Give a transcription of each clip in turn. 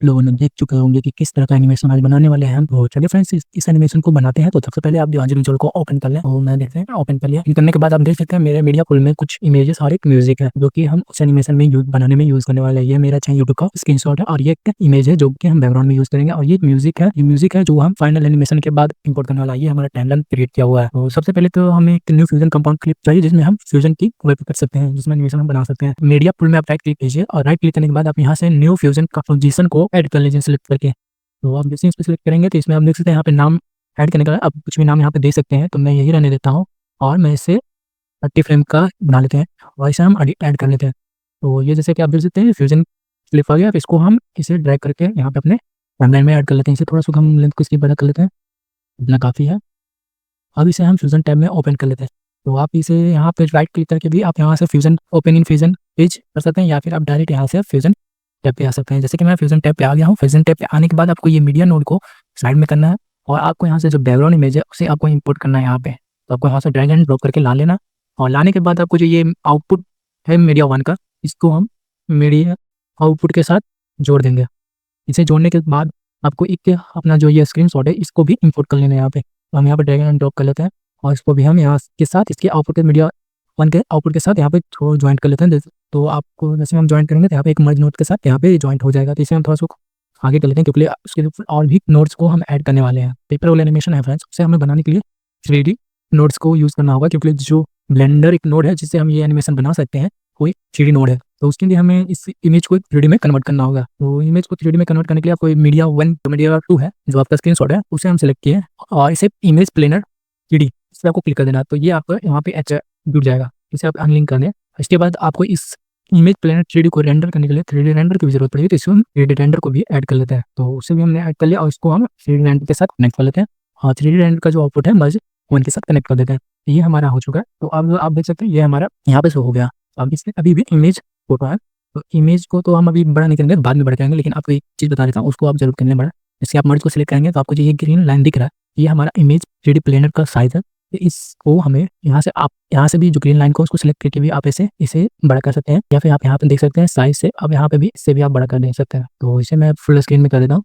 लोगों ने देख चुके होंगे कि किस तरह का एनिमेशन आज बनाने वाले हैं हम। तो चलिए फ्रेंड्स इस एनिमेशन को बनाते हैं। तो सबसे पहले आप डिवांजी विजुअल को ओपन कर लें। और मैं देखते हैं ओपन कर लिया। करने के बाद आप देख सकते हैं मेरे मीडिया पूल में कुछ इमेजेस और एक म्यूजिक है जो कि हम उस एनिमेशन में बनाने में यूज करने वाले हैं। ये मेरा चाहे यूट्यूब का स्क्रीनशॉट है और ये एक इमेज है जो कि हम बैकग्राउंड में यूज करेंगे। और ये म्यूजिक है जो हम फाइनल एनिमेशन के बाद इंपोर्ट करने वाला है। ये हमारा टाइमलाइन क्रिएट किया हुआ है। तो सबसे पहले तो हमें एक न्यू फ्यूजन कंपाउंड क्लिप चाहिए जिसमें हम फ्यूजन की वेब कर सकते हैं, जिसमें एनिमेशन हम बना सकते हैं। मीडिया पूल में आप राइट क्लिक कीजिए और राइट क्लिक करने के बाद आप यहाँ से न्यू फ्यूजन कंपोजिशन को ऐड कर लीजिए सिलेक्ट करके। तो आप जैसे इस सिलेक्ट करेंगे तो इसमें आप देख सकते हैं यहाँ पे नाम ऐड करने का आप कुछ भी नाम यहाँ पे दे सकते हैं। तो मैं यही रहने देता हूँ और मैं इसे 30 फ्रेम का बना लेते हैं और इसे हम ऐड कर लेते हैं। तो ये जैसे कि आप देख सकते हैं फ्यूजन क्लिप आ गया। अब इसको हम इसे ड्रैग करके यहाँ पे अपने टाइमलाइन में ऐड कर लेते हैं। इसे थोड़ा सा हम लेंथ को इसकी बड़ा कर लेते हैं, इतना काफ़ी है। अब इसे हम फ्यूजन टैब में ओपन कर लेते हैं। तो आप इसे यहाँ पे राइट क्लिक करके भी आप यहाँ से fusion open in fusion page कर सकते हैं या फिर आप डायरेक्ट यहाँ से फ्यूजन टैब पे आ सकते हैं। जैसे कि मैं फ्यूजन टैब पे आ गया हूँ। फ्यूजन टैब पे आने के बाद आपको ये मीडिया नोड को साइड में करना है और आपको यहाँ से जो बैकग्राउंड इमेज है उसे आपको इंपोर्ट करना है यहाँ पे। तो आपको यहाँ से ड्रैग एंड ड्रॉप करके ला लेना और लाने के बाद आपको जो ये आउटपुट है मीडिया 1 का, इसको हम मीडिया आउटपुट के साथ जोड़ देंगे। इसे जोड़ने के बाद आपको एक अपना जो ये स्क्रीनशॉट है इसको भी इंपोर्ट कर लेना है यहाँ पे। तो हम यहाँ पे ड्रैग एंड ड्रॉप कर लेते हैं और इसको भी हम यहाँ के साथ इसके आउटपुट के मीडिया 1 के आउटपुट के साथ यहाँ पे ज्वाइंट कर लेते हैं। तो आपको जैसे हम ज्वाइंट करेंगे तो यहाँ पे एक मर्ज नोट के साथ यहाँ पे ज्वाइंट हो जाएगा। तो इसे हम थोड़ा सा आगे कर लेते हैं क्योंकि उसके और भी नोट्स को हम ऐड करने वाले हैं। पेपर रोल एनिमेशन है फ्रेंड्स, उसे हमें बनाने के लिए 3D नोट्स को यूज़ करना होगा क्योंकि जो ब्लेंडर एक नोड है जिससे हम ये एनिमेशन बना सकते हैं वो एक 3D नोड है। तो उसके लिए हमें इस इमेज को 3D में कन्वर्ट करना होगा। तो इमेज को 3D में कन्वर्ट करने के लिए आपको मीडिया 1 तो मीडिया 2 है जो आपका स्क्रीनशॉट है उसे हम सेलेक्ट किए और इसे इमेज प्लेनर 3D इस पर आपको क्लिक कर देना। तो ये आपको यहाँ पे जुड़ जाएगा। इसे आप अनलिंक कर दें। इसके बाद आपको इस इमेज प्लेनर 3D को रेंडर करने के लिए 3D रेंडर की भी जरूरत पड़ेगी। तो इसमें हम 3D रेंडर को भी ऐड कर लेते हैं। तो उसे भी हमने ऐड कर लिया और इसको हम 3D रेंडर के साथ कनेक्ट कर लेते हैं। हाँ, 3D रेंडर का जो आउटपुट है मर्ज 1 के साथ कनेक्ट कर देते हैं। ये हमारा हो चुका है। तो अब आप देख सकते हैं ये हमारा यहाँ पे शो हो गया। अब इसमें अभी भी इमेज फोटो है। तो इमेज को तो हम अभी बड़ा नहीं करेंगे, बाद में बड़ा करेंगे, लेकिन आपको एक चीज़ बता देता हूँ उसको आप जरूर करने बड़ा। जैसे आप मर्ज को सिलेक्ट करेंगे तो आपको जो ये ग्रीन लाइन दिख रहा है ये हमारा इमेज 3D प्लेनर का साइज है। तो इसको हमें यहाँ से भी जो ग्रीन लाइन को उसको सिलेक्ट करके भी आप इसे बड़ा कर सकते हैं या फिर आप यहाँ पे देख सकते हैं साइज से अब यहाँ पे भी इससे भी आप बड़ा कर दे सकते हैं। तो इसे मैं फुल स्क्रीन में कर देता हूँ।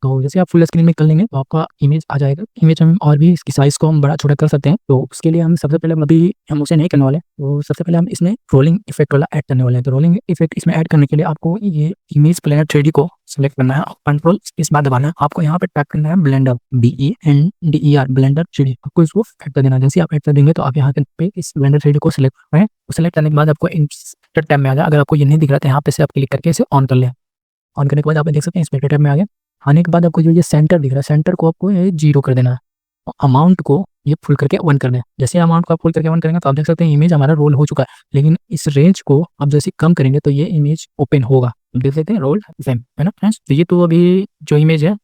तो जैसे आप फुल स्क्रीन में कर लेंगे तो आपका इमेज आ जाएगा। इमेज हम और भी इसकी साइज़ को हम बड़ा छोटा कर सकते हैं। तो उसके लिए हम सबसे पहले अभी हम उसे नहीं करने वाले। तो सबसे पहले हम इसमें रोलिंग इफेक्ट वाला ऐड करने वाले हैं। तो रोलिंग इफेक्ट इसमें ऐड करने के लिए आपको ये इमेज प्लेनर 3D को सिलेक्ट करना है और कंट्रोल इस बार दबाना है। आपको यहाँ पे टाइप करना है ब्लेंडर BENDER ब्लेंडर 3D। आपको इसको ऐड कर देना। जैसे आप ऐड कर देंगे तो आप यहाँ पे इस ब्लेंडर 3D को सिलेक्ट करें। सिलेक्ट करने के बाद आपको इंस्पेक्टर टैब में आ जाए। अगर आपको ये नहीं दिख रहा तो यहाँ पे से आप क्लिक करके इसे ऑन कर लें। ऑन करने के बाद आप देख सकते हैं इंस्पेक्टर टैब में आ गया। आने के बाद आपको जो ये सेंटर दिख रहा है सेंटर को आपको ये 0 कर देना है और अमाउंट को ये फुल करके 1 कर दें। जैसे अमाउंट को आप फुल करके 1 करेंगे तो आप देख सकते हैं इमेज हमारा रोल हो चुका है। लेकिन इस रेंज को आप जैसे कम करेंगे तो ये इमेज ओपन होगा। देख सकते हैं रोल सेम है ना फ्रेंड्स। तो ये तो अभी जो इमेज है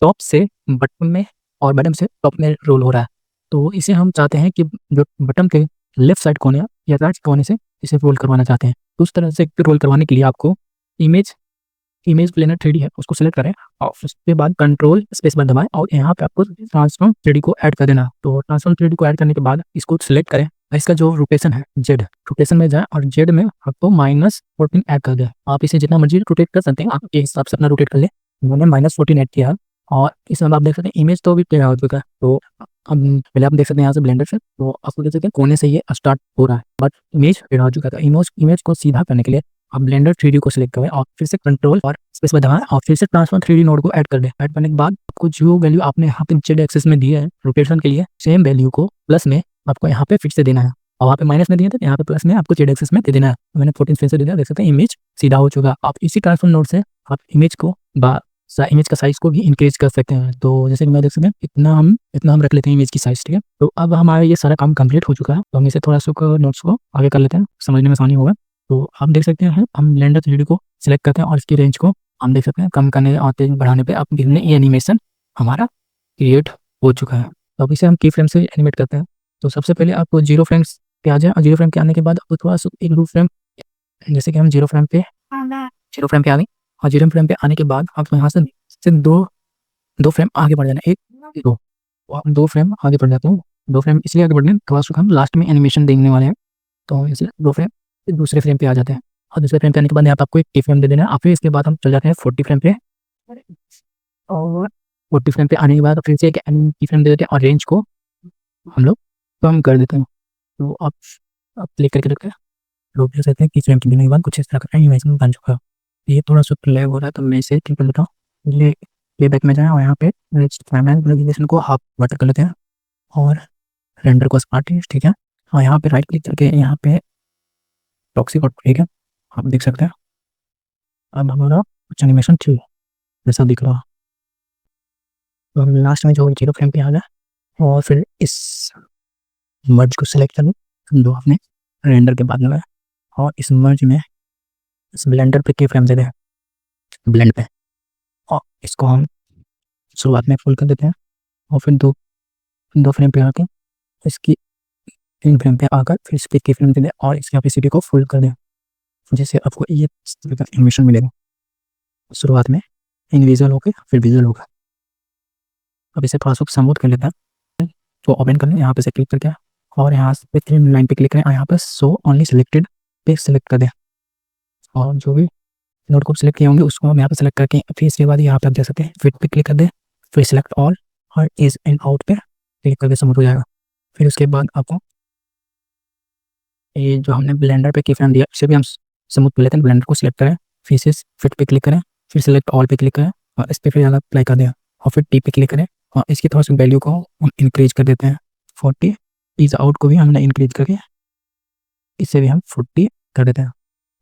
टॉप से बटन में और बटन से टॉप में रोल हो रहा है। तो इसे हम चाहते हैं कि जो बटन के लेफ्ट साइड कोने या राइट कोने से इसे रोल करवाना चाहते हैं। तो उस तरह से रोल करवाने के लिए आपको इमेज प्लेनर 3D है उसको सिलेक्ट करें और उसके बाद कंट्रोल स्पेस बार दबाएं और यहाँ पे आपको ट्रांसफॉर्म 3D को ऐड कर देना। तो ट्रांसफॉर्म 3D को ऐड करने के बाद इसको सिलेक्ट करें और इसका जो रोटेशन है जेड रोटेशन में जाए और जेड में आपको -14 ऐड कर दें। आप इसे जितना मर्जी रोटेट कर सकते हैं, आपके हिसाब से अपना रोटेट कर ले। मैंने -14 ऐड किया और इसमें आप देख सकते हैं इमेज तो अभी प्ले हो चुका है। तो अब पहले आप देख सकते हैं यहाँ से ब्लेंडर से तो आपको देख सकते हैं कोने से ये स्टार्ट हो रहा है बट इमेज प्ले हो चुका था। इमेज को सीधा करने के लिए आप ब्लेंडर 3D को सिलेक्ट करें और फिर से कंट्रोल और स्पेस पर दबाएं और फिर से ट्रांसफॉर्म 3D नोड को ऐड कर दें। ऐड करने के बाद आपको जो वैल्यू आपने यहाँ पे जेड एक्सिस में दी है रोटेशन के लिए सेम वैल्यू को प्लस में आपको यहाँ पे फिर से देना है और वहाँ पे माइनस में दिया था यहाँ पे प्लस में आपको जेड एक्सिस में दे देना है। मैंने 14 फिर से दे दिया। देख सकते हैं इमेज सीधा हो चुका। आप इसी ट्रांसफॉर्म नोड से आप इमेज का साइज को भी इंक्रीज कर सकते हैं। तो जैसे कि मैं देख सकते हैं इतना हम रख लेते हैं इमेज की साइज। ठीक है, तो अब हमारा ये सारा काम कंप्लीट हो चुका है। तो हम इसे थोड़ा सा नोट्स को आगे कर लेते हैं, समझने में आसानी होगा। तो आप देख सकते हैं हम ब्लेंडर 3D को सिलेक्ट करते हैं और इसकी रेंज को हम देख सकते हैं कम करने और तेज बढ़ाने पे आप ये एनिमेशन हमारा क्रिएट हो चुका है। तो अब इसे हम की फ्रेम से एनिमेट करते हैं। तो सबसे पहले आपको 0 फ्रेम्स पे आ जाए और 0 फ्रेम के आने के बाद आपको थोड़ा सा एक 2 फ्रेम, जैसे कि हम 0 फ्रेम पे आ गए और 0 फ्रेम पे आने के बाद आपको यहाँ से दो फ्रेम आगे बढ़ जाना, 1 2। तो हम 2 फ्रेम आगे बढ़ जाते हैं। 2 फ्रेम इसलिए आगे बढ़ने थोड़ा सा हम लास्ट में एनिमेशन देखने वाले हैं। तो इसलिए 2 फ्रेम दूसरे फ्रेम पे आ जाते हैं और दूसरे फ्रेम पे आने के बाद यहाँ पे आपको एक की फ्रेम दे देना है। फिर इसके बाद हम चल जाते हैं 40 फ्रेम पे और 40 फ्रेम पे आने के बाद फिर से एक की फ्रेम दे देते हैं और रेंज को हम लोग कम कर देते हैं। तो आप प्ले करके रखते हैं, लोग देख सकते हैं कि फ्रेम के देने के बाद कुछ इस तरह का एनिमेशन बन चुका है। ये थोड़ा सा लैग हो रहा है तो मैं इसे ठीक कर लेता हूँ। ये प्लेबैक में जाएँ और यहाँ पे रेजुलेशन को हाफ बटर कर लेते हैं और रेंडर को स्मार्ट, ठीक है। और यहाँ पे राइट क्लिक करके यहाँ पे टॉक्सिक और, ठीक है, आप देख सकते हैं अब हमारा कुछ एनिमेशन ठीक जैसा दिख रहा है। तो हम लास्ट में जो 0 फ्रेम पे आ गए और फिर इस मर्ज को सिलेक्ट कर लें जो आपने रेंडर के बाद लगाया और इस मर्ज में इस ब्लेंडर पे की फ्रेम दे दें ब्लेंड पे और इसको हम शुरुआत में फुल कर देते हैं और फिर दो फ्रेम पे आके इसकी 3 फ्रेम पे आकर फिर इस पे की फ्रेम दे दें और इसकी कैपेसिटी को फुल कर दें, जिससे आपको ये एनिमेशन मिलेगा। शुरुआत में इनविजुअल होकर फिर विजुअल होगा। अब इसे थोड़ा सा स्मूथ कर लेते हैं, तो ओपन कर लें, यहाँ पे से क्लिक करके और यहाँ पे 3 लाइन पे क्लिक करें और यहाँ पे शो ओनली सिलेक्टेड पे सेलेक्ट कर दें और जो भी नोट को सिलेक्ट किए होंगे उसको हम यहाँ पे सेलेक्ट करके फिर इसके बाद यहाँ पे आप देख सकते हैं फिट पे क्लिक कर दें, फिर सिलेक्ट ऑल और इज एंड आउट पे क्लिक करके स्मूथ हो जाएगा। फिर उसके बाद आपको ये जो हमने ब्लेंडर पे की फ्रेम दिया इसे भी हम स्मूथ कर लेते हैं। ब्लेंडर को सिलेक्ट करें, फिर से फिट पे क्लिक करें, फिर सिलेक्ट ऑल पे क्लिक करें और इस पर फिर ज़्यादा अप्लाई कर दें और फिर टी पे क्लिक करें और इसकी थोड़ा सा वैल्यू को हम इंक्रीज कर देते हैं 40। इज आउट को भी हमने इंक्रीज करके इसे भी हम 40 कर देते हैं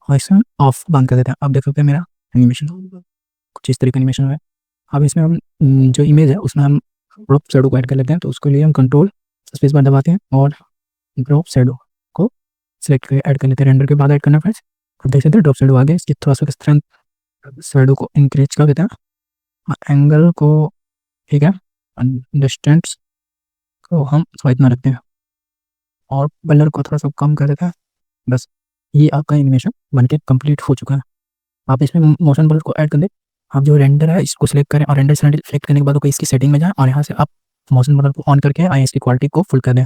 और इसे हम ऑफ बंद कर देते हैं। अब देख सकते हैं मेरा एनिमेशन कुछ इस तरीके का एनिमेशन है। अब इसमें हम जो इमेज है उसमें हम ड्रॉप शैडो को ऐड कर लेते हैं, तो उसके लिए हम कंट्रोल स्पेस बार दबाते हैं और ड्रॉप शैडो को सिलेक्ट करके ऐड कर लेते हैं। रेंडर के बाद ऐड करना फ्रेंड्स, अब देख सकते हैं ड्रॉप शैडो आ गया। इसकी थोड़ा सा स्ट्रेंथ शैडो को इंक्रीज कर देते हैं और एंगल को, ठीक है, डिस्टेंस को हम थोड़ा इतना रखते हैं और कलर को थोड़ा सा कम कर देते हैं। बस ये आपका एनिमेशन बनके कंप्लीट हो चुका है। आप इसमें मोशन ब्लर को ऐड कर दें। आप जो रेंडर है इसको सिलेक्ट करें और रेंडर सेलेक्ट करने के बाद इसकी सेटिंग में जाएं और यहाँ से आप मोशन ब्लर को ऑन करके आईएस की क्वालिटी को फुल कर दें।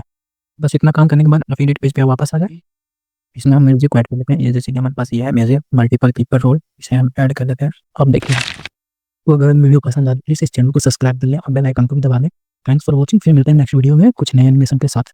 बस इतना काम करने के बाद एफिलिएट पेज पे वापस आ जाए। इसमें हम म्यूजिक को ऐड कर देते हैं। ये जैसे कि हमारे पास ये है म्यूजिक मल्टीपल पीपल रोल, इसे हम ऐड कर देते हैं। अब देखिए, तो अगर वीडियो पसंद आती है प्लीज़ इस चैनल को सब्सक्राइब कर लें और बेल आइकन को भी दबा दें। Thanks for watching. फिर मिलते हैं नेक्स्ट वीडियो में कुछ नए एनिमेशन के साथ।